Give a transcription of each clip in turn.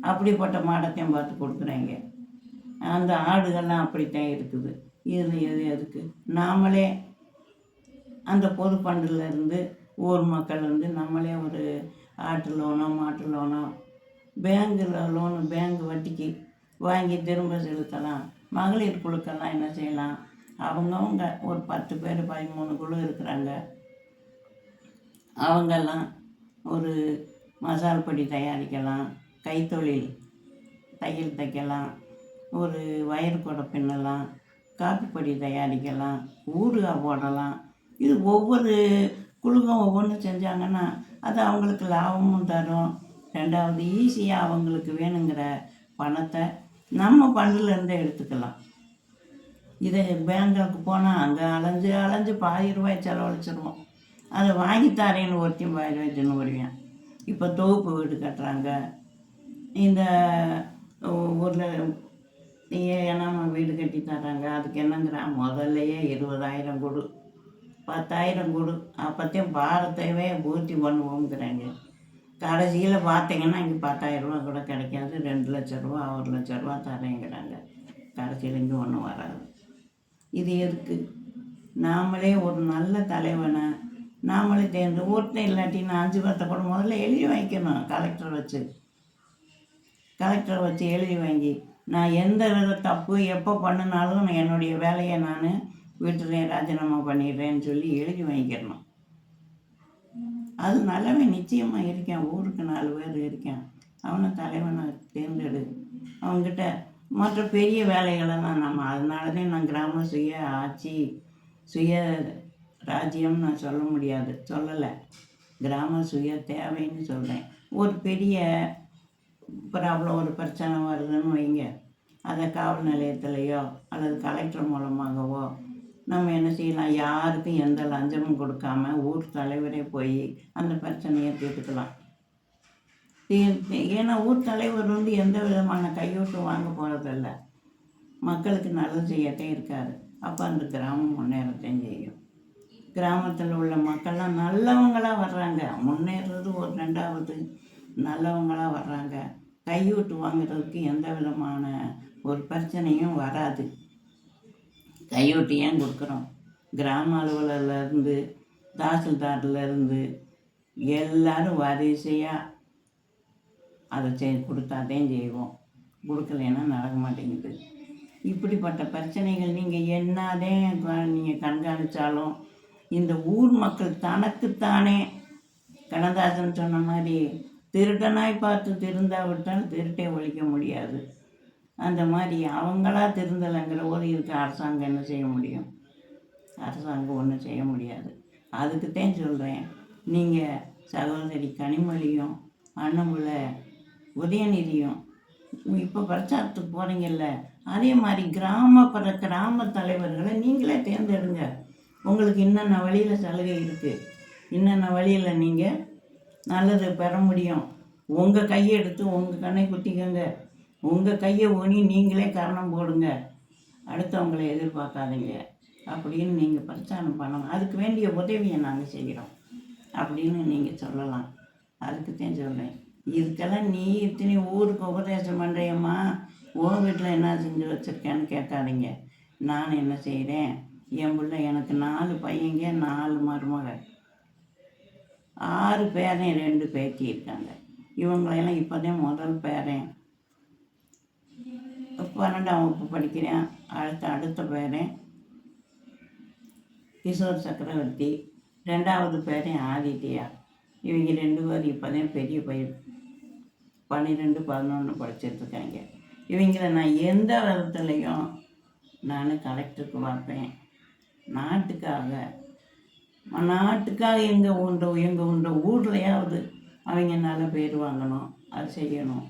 அப்படிப்பட்ட மாடத்தையும் பார்த்து கொடுக்குறாங்க. அந்த ஆடுகள்லாம் அப்படித்தான் இருக்குது. இதில் எதுக்கு நாமளே அந்த பொது ஃபண்டிலேருந்து ஊர் மக்கள் நம்மளே ஒரு ஆட்டு லோனோ மாட்டு லோனோ பேங்கில் லோனு பேங்க் வட்டிக்கு வாங்கி திரும்ப செலுத்தலாம். மகளிர் குழுக்கெல்லாம் என்ன செய்யலாம், அவங்கவுங்க ஒரு 10 பேர் 13 குழு இருக்கிறாங்க. அவங்கெல்லாம் ஒரு மசால் பொடி தயாரிக்கலாம், கைத்தொழில் தையல் தைக்கலாம், ஒரு வயர் கூடை பின்னலாம், காப்பி பொடி தயாரிக்கலாம், ஊறுகாய் போடலாம். இது ஒவ்வொரு குழுவும் ஒவ்வொன்று செஞ்சாங்கன்னா அது அவங்களுக்கு லாபமும் தரும். ரெண்டாவது ஈஸியாக அவங்களுக்கு வேணுங்கிற பணத்தை நம்ம ஃபண்டிலேருந்தே எடுத்துக்கலாம். இதை பேங்க்குக்கு போனால் அங்கே அலைஞ்சு அலைஞ்சு பாதி ரூபாய் செலவழிச்சிருவோம். அதை வாங்கித்தாரேன்னு ஒருத்தையும் பாதி ரூபாய்ன்னு வருவேன். இப்போ தொகுப்பு வீடு கட்டுறாங்க. இந்த ஊரில் ஏன்னா வீடு கட்டி தர்றாங்க. அதுக்கு என்னங்கிறான், முதல்லையே 20,000 கொடு, 10,000 கொடு, அப்போத்தையும் பாரத்தையே பூர்த்தி பண்ணுவோங்கிறாங்க. கடைசியில் பார்த்தீங்கன்னா இங்கே 10,000 ரூபா கூட கிடைக்காது. 2 லட்ச ரூபா 1 லட்ச ரூபா தரேங்கிறாங்க. கடைசியில் இங்கே ஒன்றும் வராது. இது எதுக்கு? நாமளே ஒரு நல்ல தலைவனை நாமளே தேர்ந்து ஒருத்தன் இல்லாட்டின்னு 5 பேர்த்த கூட முதல்ல எழுதி வாங்கிக்கணும். கலெக்டரை வச்சு எழுதி வாங்கி நான் எந்த வித தப்பு எப்போ பண்ணினாலும் என்னுடைய வேலையை நான் விட்டுறேன், ராஜினாமா பண்ணிடுறேன்னு சொல்லி எழுதி வாங்கிக்கிறணும். அது நல்லவன் நிச்சயமாக இருக்கேன். ஊருக்கு 4 பேர் இருக்கேன். அவனை தலைவனை தேர்ந்தெடு. அவங்ககிட்ட மற்ற பெரிய வேலைகளெல்லாம் அதனால தான் நான் கிராம சுய ஆட்சி சுய ராஜ்யம் நான் சொல்ல முடியாது, சொல்லலை. கிராம சுய தேவைன்னு சொல்கிறேன். ஒரு பெரிய ப்ராப்ளம், ஒரு பிரச்சனை வருதுன்னு வைங்க, அதை காவல் நிலையத்திலையோ அல்லது கலெக்டர் மூலமாகவோ நம்ம என்ன செய்யலாம், யாருக்கும் எந்த லஞ்சமும் கொடுக்காம ஊர் தலைவரே போய் அந்த பிரச்சனையை தீர்த்துக்கலாம். ஏன்னா ஊர் தலைவர் எந்த விதமான கையூட்டும் வாங்க போகிறதில்ல, மக்களுக்கு நல்லது செய்யட்டே இருக்காரு. அப்போ அந்த கிராமம் முன்னேறத்தையும் செய்யும். கிராமத்தில் உள்ள மக்கள்லாம் நல்லவங்களாக வர்றாங்க. முன்னேறது ஒரு 2வது, நல்லவங்களாக வர்றாங்க. கையூட்டு வாங்குறதுக்கு எந்த விதமான ஒரு பிரச்சனையும் வராது. கையூட்டு ஏன் கொடுக்குறோம்? கிராம அலுவலர்லேருந்து தாசில்தார்லேருந்து எல்லோரும் வரிசையாக அதை கொடுத்தாதான் செய்வோம். கொடுக்கலைன்னா நடக்க மாட்டேங்குது. இப்படிப்பட்ட பிரச்சனைகள் நீங்கள் என்னதே நீங்கள் கண்காணித்தாலும் இந்த ஊர் மக்கள் தனக்குத்தானே கண்ணதாசன் சொன்ன மாதிரி திருடனாய் பார்த்து திருந்தாவிட்டால் திருட்டை ஒழிக்க முடியாது. அந்த மாதிரி அவங்களா திருந்தலைங்கிற போது இதுக்கு அரசாங்கம் என்ன செய்ய முடியும்? அரசாங்கம் ஒன்றும் செய்ய முடியாது. அதுக்குத்தான் சொல்கிறேன், நீங்கள் சகோதரி கனிமொழியும் அண்ணமுள்ள உதயநிதியும் இப்போ பிரச்சாரத்துக்கு போகிறீங்கல்ல, அதே மாதிரி கிராம தலைவர்களை நீங்களே தேர்ந்தெடுங்க. உங்களுக்கு இன்னென்ன வழியில் சலுகை இருக்குது, இன்னென்ன வழியில் நீங்கள் நல்லது பெற முடியும். உங்கள் கையை எடுத்து உங்கள் கண்ணை குத்திக்கங்க, உங்கள் கையை ஊனி நீங்களே காரணம் போடுங்க, அடுத்தவங்களை எதிர்பார்க்காதீங்க அப்படின்னு நீங்கள் பிரச்சாரம் பண்ணணும். அதுக்கு வேண்டிய உதவியை நாங்கள் செய்கிறோம் அப்படின்னு நீங்கள் சொல்லலாம். அதுக்குத்தான் சொல்கிறேன். இதுக்கெல்லாம் நீ இத்தனை ஊருக்கு உபதேசம் பண்ணுறியம்மா, உன் வீட்டில் என்ன செஞ்சு வச்சுருக்கேன்னு கேட்காதீங்க. நான் என்ன செய்கிறேன், என் பிள்ளை எனக்கு 4 பையங்க, 4 மருமகள், 6 பேரன், 2 பேத்தி இருக்காங்க. இவங்களையெல்லாம் இப்போ தான் முதல் பேரன் 12ஆம் வகுப்பு படிக்கிறேன். அடுத்த பேரன் கிஷோர் சக்கரவர்த்தி, 2வது பேரன் ஆதித்யா. இவங்க 2 பேர் இப்போ தான் பெரிய பையன் 12, 11 படிச்சிட்ருக்காங்க. இவங்கள நான் எந்த விதத்துலையும் நான் கலெக்டருக்கு பார்ப்பேன். நாட்டுக்காக எங்கள் ஊர்லையாவது அவங்க நல்ல பேர் வாங்கணும், அது செய்யணும்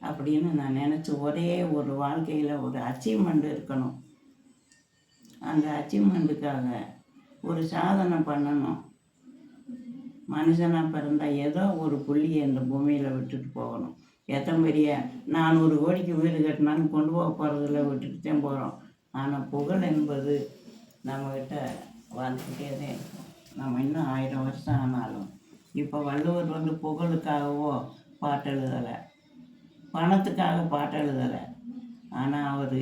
அப்படின்னு நான் நினச்சி ஒரே ஒரு வாழ்க்கையில் ஒரு அச்சீவ்மெண்ட் இருக்கணும். அந்த அச்சீவ்மெண்ட்டுக்காக ஒரு சாதனை பண்ணணும். மனுஷனாக பிறந்தால் ஏதோ ஒரு புள்ளியை இந்த பூமியில் விட்டுட்டு போகணும். எத்தனை பெரிய 400 கோடிக்கு வீடு கட்டினாலும் கொண்டு போக போகிறதில்ல, விட்டுட்டு தான் போகிறோம். ஆனால் புகழ் என்பது நம்மக்கிட்ட வந்துக்கிட்டே தான் இருக்கும். நம்ம இன்னும் 1000 வருஷம் ஆனாலும் இப்போ வள்ளுவர் புகழுக்காகவோ பாட்டு எழுதலை, பணத்துக்காக பாட்டு எழுதலை. ஆனால் அவர்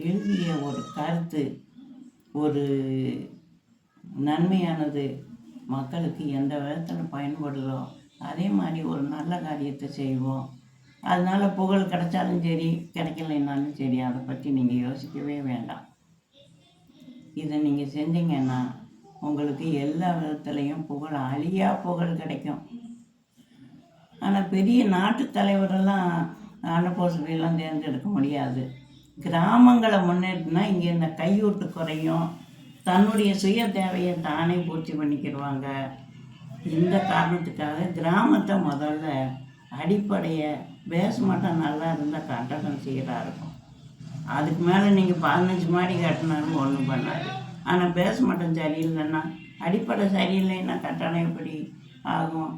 எழுதிய ஒரு கருத்து ஒரு நன்மையானது மக்களுக்கு எந்த விதத்தில் பயன்படுதோ அதே மாதிரி ஒரு நல்ல காரியத்தை செய்வோம். அதனால் புகழ் கிடைச்சாலும் சரி கிடைக்கலைன்னாலும் சரி அதை பற்றி நீங்கள் யோசிக்கவே வேண்டாம். இதை நீங்கள் செஞ்சீங்கன்னா உங்களுக்கு எல்லா விதத்துலேயும் புகழ், அழியா புகழ் கிடைக்கும். ஆனால் பெரிய நாட்டு தலைவரெல்லாம் அன்னபோசனையெல்லாம் தேர்ந்தெடுக்க முடியாது. கிராமங்களை முன்னேற்றினா இங்கே இந்த கையூட்டு குறையும், தன்னுடைய சுய தேவையை தானே பூர்த்தி பண்ணிக்கிடுவாங்க. இந்த காரணத்துக்காக கிராமத்தை முதல்ல அடிப்படையை பேஸ்மெண்ட்டாக நல்லா இருந்தால் கட்டடம் சீராக இருக்கும். அதுக்கு மேலே நீங்கள் 15 மாடி கட்டினாலும் ஒன்றும் பண்ணாது. ஆனால் பேஸ்மெண்டம் சரியில்லைன்னா, அடிப்படை சரியில்லைன்னா கட்டடம் எப்படி ஆகும்?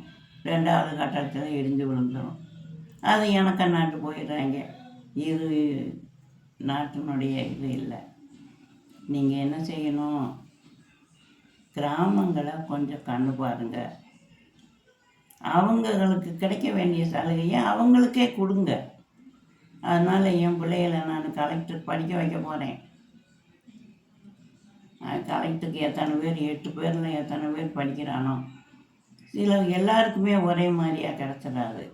2வது கட்டடத்தில் இடிஞ்சு விழுந்துடும். அது எனக்கு நாட்டு போயிடுறாங்க. இது நாட்டினுடைய இது இல்லை. நீங்கள் என்ன செய்யணும், கிராமங்களை கொஞ்சம் கண்ணு பாருங்க. அவங்களுக்கு கிடைக்க வேண்டிய சலுகையை அவங்களுக்கே கொடுங்க. அதனால் என் பிள்ளைகளை நான் கலெக்டர் படிக்க வைக்க போகிறேன். கலெக்டருக்கு எத்தனை பேர், 8 பேரில் எத்தனை பேர் படிக்கிறானோ, சில எல்லாருக்குமே ஒரே மாதிரியாக கிடச்சிடாது.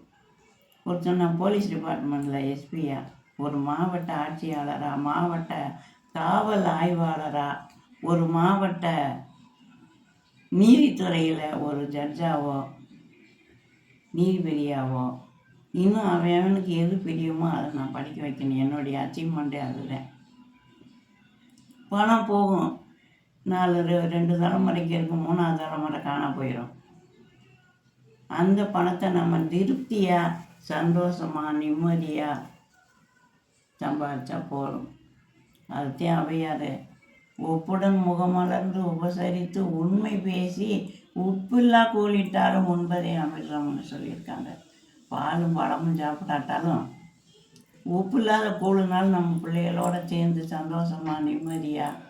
ஒருத்தர் நான் போலீஸ் டிபார்ட்மெண்ட்டில் எஸ்பியா, ஒரு மாவட்ட ஆட்சியாளராக, மாவட்ட காவல் ஆய்வாளராக, ஒரு மாவட்ட நீதித்துறையில் ஒரு ஜட்ஜாவோ நீதிபதியாவோ, இன்னும் அவனுக்கு எது பிரியுமோ அதை நான் படிக்க வைக்கணும். என்னுடைய அச்சீவ்மெண்ட்டே அதுதான். பணம் போகும், 2 தலைமுறைக்கு இருக்கும், 3வது தலைமுறை காண போயிடும். அந்த பணத்தை நம்ம திருப்தியாக, சந்தோஷமாக, நிம்மதியாக சம்பாதிச்சா போதும். அது தேவையாது. ஒப்புடன் முகமலர்ந்து உபசரித்து உண்மை பேசி உப்பில்லா கூலிட்டாலும் உண்பதே அமிர்தம்னு சொல்லியிருக்காங்க. பாலும் பழமும் சாப்பிட்டாட்டாலும் உப்பு இல்லாத கூழுனாலும் நம்ம பிள்ளைகளோட சேர்ந்து சந்தோஷமாக நிம்மதியாக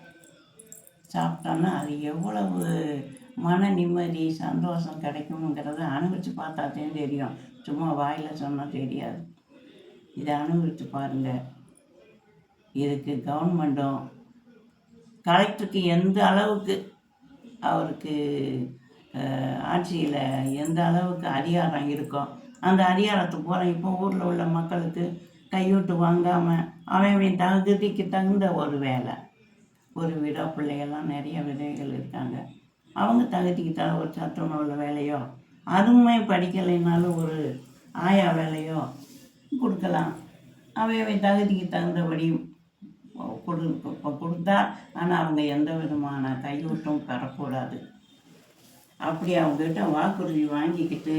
சாப்பிட்டோன்னா அது எவ்வளவு மன நிம்மதி, சந்தோஷம் கிடைக்குங்கிறத அனுபவித்து பார்த்தாத்தையும் தெரியும். சும்மா வாயில் சொன்னால் தெரியாது. இதை அனுபவித்து பாருங்கள். இதுக்கு கவர்மெண்ட்டும் கலெக்டருக்கு எந்த அளவுக்கு அவருக்கு ஆட்சியில் எந்த அளவுக்கு அதிகாரம் இருக்கோ அந்த அதிகாரத்தை பூரா இப்போ ஊரில் உள்ள மக்களுக்கு கையூட்டு வாங்காமல் அவன் தகுதிக்கு தகுந்த ஒரு வேலை, ஒரு விடா பிள்ளைகள்லாம் நிறைய விதைகள் இருக்காங்க. அவங்க தகுதிக்கு ஒரு சத்துணவுள்ள வேலையோ, அதுவுமே படிக்கலைனாலும் ஒரு ஆயா வேலையோ கொடுக்கலாம். அவன் தகுதிக்கு தகுந்தபடி கொடுத்தா, ஆனால் அவங்க எந்த விதமான கையூட்டும் பெறக்கூடாது. அப்படி அவங்ககிட்ட வாக்குறுதி வாங்கிக்கிட்டு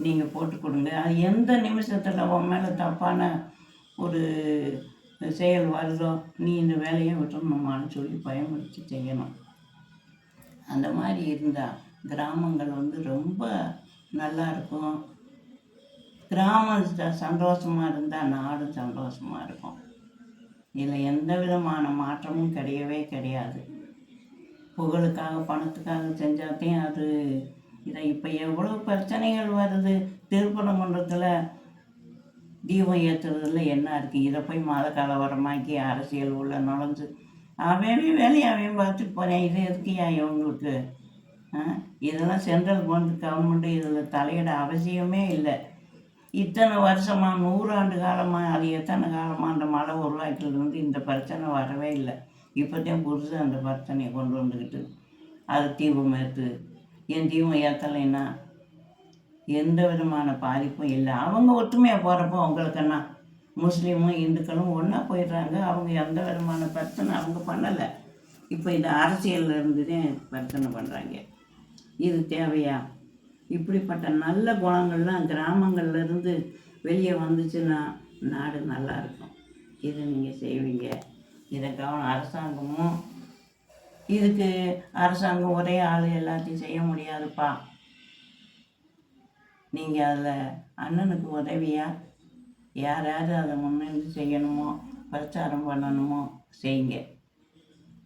நீங்கள் போட்டு கொடுங்க. அது எந்த நிமிஷத்தில் உன் மேலே தப்பான ஒரு செயல் வருதோ நீ இந்த வேலையை விட்டுறணுமான்னு சொல்லி பயமுறுத்தி செய்யணும். அந்த மாதிரி இருந்தால் கிராமங்கள் ரொம்ப நல்லா இருக்கும். கிராமம் சந்தோஷமாக இருந்தால் நாடும் சந்தோஷமாக இருக்கும். இதில் எந்த விதமான மாற்றமும் கிடையாது. புகழுக்காக பணத்துக்காக செஞ்சாத்தையும் அது இதை இப்போ எவ்வளோ பிரச்சனைகள் வருது. திருப்பரங்குன்றத்தில் தீபம் ஏற்றுறதுல என்ன இருக்குது? இதை போய் மத கலவரமாக்கி அரசியல் உள்ள நுழைஞ்சு அவன் வேலையை அவன் பார்த்துட்டு போகிறேன். இது எதுக்குயா இவங்களுக்கு? இதெல்லாம் சென்ட்ரல் கவர்மெண்ட்டு இதில் தலையிட அவசியமே இல்லை. இத்தனை வருஷமாக 100 ஆண்டு காலமாக, அது எத்தனை காலமாக அந்த மலை உருவாக்கிலிருந்து இந்த பிரச்சனை வரவே இல்லை. இப்போதான் புதுசாக அந்த பிரச்சனையை கொண்டு வந்துக்கிட்டு அது தீபம் ஏற்று, என் தீபம் ஏற்றலைன்னா எந்த விதமான பாதிப்பும் இல்லை. அவங்க ஒற்றுமையாக போகிறப்போ அவங்களுக்குன்னா முஸ்லீமும் இந்துக்களும் ஒன்றா போயிடுறாங்க. அவங்க எந்த விதமான பிரச்சனை அவங்க பண்ணலை. இப்போ இந்த அரசியலில் இருந்து தான் பிரச்சனை பண்ணுறாங்க. இது தேவையா? இப்படிப்பட்ட நல்ல குணங்கள்லாம் கிராமங்கள்லேருந்து வெளியே வந்துச்சுன்னா நாடு நல்லா இருக்கும். இதை நீங்கள் செய்வீங்க. இதை அரசாங்கமும் இதுக்கு அரசாங்கம் ஒரே ஆள் எல்லாத்தையும் செய்ய முடியாதுப்பா. நீங்கள் அதில் அண்ணனுக்கு உதவியாக யார் அதை முன்னிருந்து செய்யணுமோ, பிரச்சாரம் பண்ணணுமோ செய்யுங்க.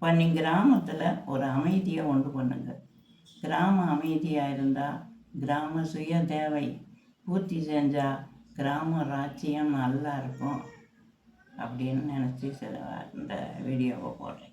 பண்ணி கிராமத்தில் ஒரு அமைதியை உண்டு பண்ணுங்க. கிராம அமைதியாக இருந்தால், கிராம சுய தேவை பூர்த்தி செஞ்சால் கிராம ராஜ்யம் நல்லா இருக்கும் அப்படின்னு நினச்சி இந்த வீடியோவை போடுறேன்.